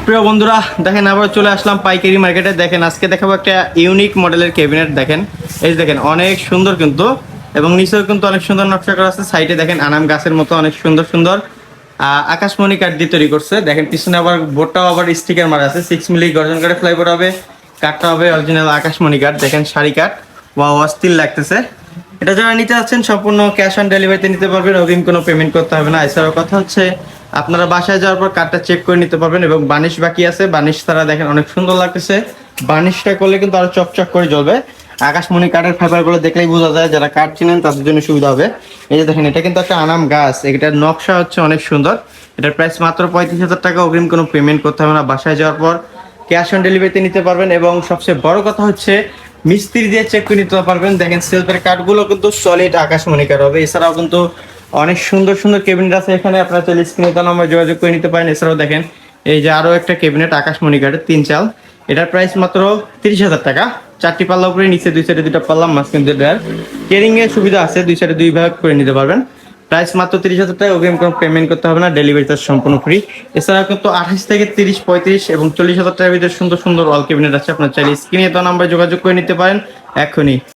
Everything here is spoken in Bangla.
প্রিয় বন্ধুরা দেখেন আবার চলে আসলাম পাইকারি মার্কেটে। দেখেন আজকে দেখাবো একটা ইউনিক মডেলের ক্যাবিনেট। দেখেন এই দেখেন অনেক সুন্দর কিন্তু, এবং নিচেও কিন্তু অনেক সুন্দর নকশা করা আছে। সাইডে দেখেন আনাম গাছের মতো অনেক সুন্দর সুন্দর আকাশমণি কাঠ দিয়ে তৈরি করছে। দেখেন পিছনে আবার বোর্ডটাও আবার স্টিকার মারা আছে। 6 মিলি গর্জন কাঠের ফ্লাইবোর্ড হবে, কাঠটা হবে অরিজিনাল আকাশমণি কাঠ। দেখেন শাড়ি কাঠ, ওয়াও অস্থির লাগতেছে। এটা যারা নিতে যাচ্ছেন সম্পূর্ণ ক্যাশ অন ডেলিভারিতে নিতে পারবেন, অগ্রিম কোনো পেমেন্ট করতে হবে না। এছাড়াও কথা হচ্ছে আপনারা বাসায় যাওয়ার পর কার্ডটা চেক করে নিতে পারবেন, এবং বার্নিশ বাকি আছে, বার্নিশ তারা দেখেন অনেক সুন্দর লাগতেছে। বার্নিশটা করলে কিন্তু আরো চকচক করে জ্বলবে। আকাশমণি কাঠের ফাইবারগুলো দেখলেই বোঝা যায়, যারা কাঠ চিনেন তাদের জন্য সুবিধা হবে। এই যে দেখেন এটা কিন্তু একটা আনাম গাছ, এটার নকশা হচ্ছে অনেক সুন্দর। এটার প্রাইস মাত্র 35,000 টাকা, অগ্রিম কোনো পেমেন্ট করতে হবে না। বাসায় যাওয়ার পর ক্যাশ অন ডেলিভারিতে নিতে পারবেন, এবং সবচেয়ে বড় কথা হচ্ছে মিস্ত্রি দিয়ে চেক করে নিতে পারবেন। দেখেন সেলফের কাঠগুলো কিন্তু সলিড আকাশমণি কাঠ হবে। এছাড়াও কিন্তু অনেক সুন্দর সুন্দর ক্যাবিনেট আছে এখানে, আপনারা চাইলে স্ক্রিনে দেওয়া নাম্বারে যোগাযোগ করে নিতে পারেন। এছাড়াও দেখেন এই যে আরো একটা ক্যাবিনেট আকাশমণি কাঠের 3 চাল, এটার প্রাইস মাত্র 30,000 টাকা। 4টি পাল্লা উপরে, নিচে 2 সাইডে 2টা পাল্লা, মাঝখানে 2 ড্রয়ার, কেরিং এর সুবিধা আছে, 2 সাইডে 2 ভাগ করে নিতে পারবেন। প্রাইস মাত্র 30,000 টাকা, অগ্রিম কোনো পেমেন্ট করতে হবে না, ডেলিভারি চার্জ সম্পূর্ণ ফ্রি। এছাড়া কিন্তু 28 থেকে 30, 35 এবং 40,000 টাকার ভিতরে সুন্দর সুন্দর অল ক্যাবিনেট আছে। আপনার চাইলে স্ক্রিনে দেওয়া নাম্বারে যোগাযোগ করে নিতে পারেন এখনই।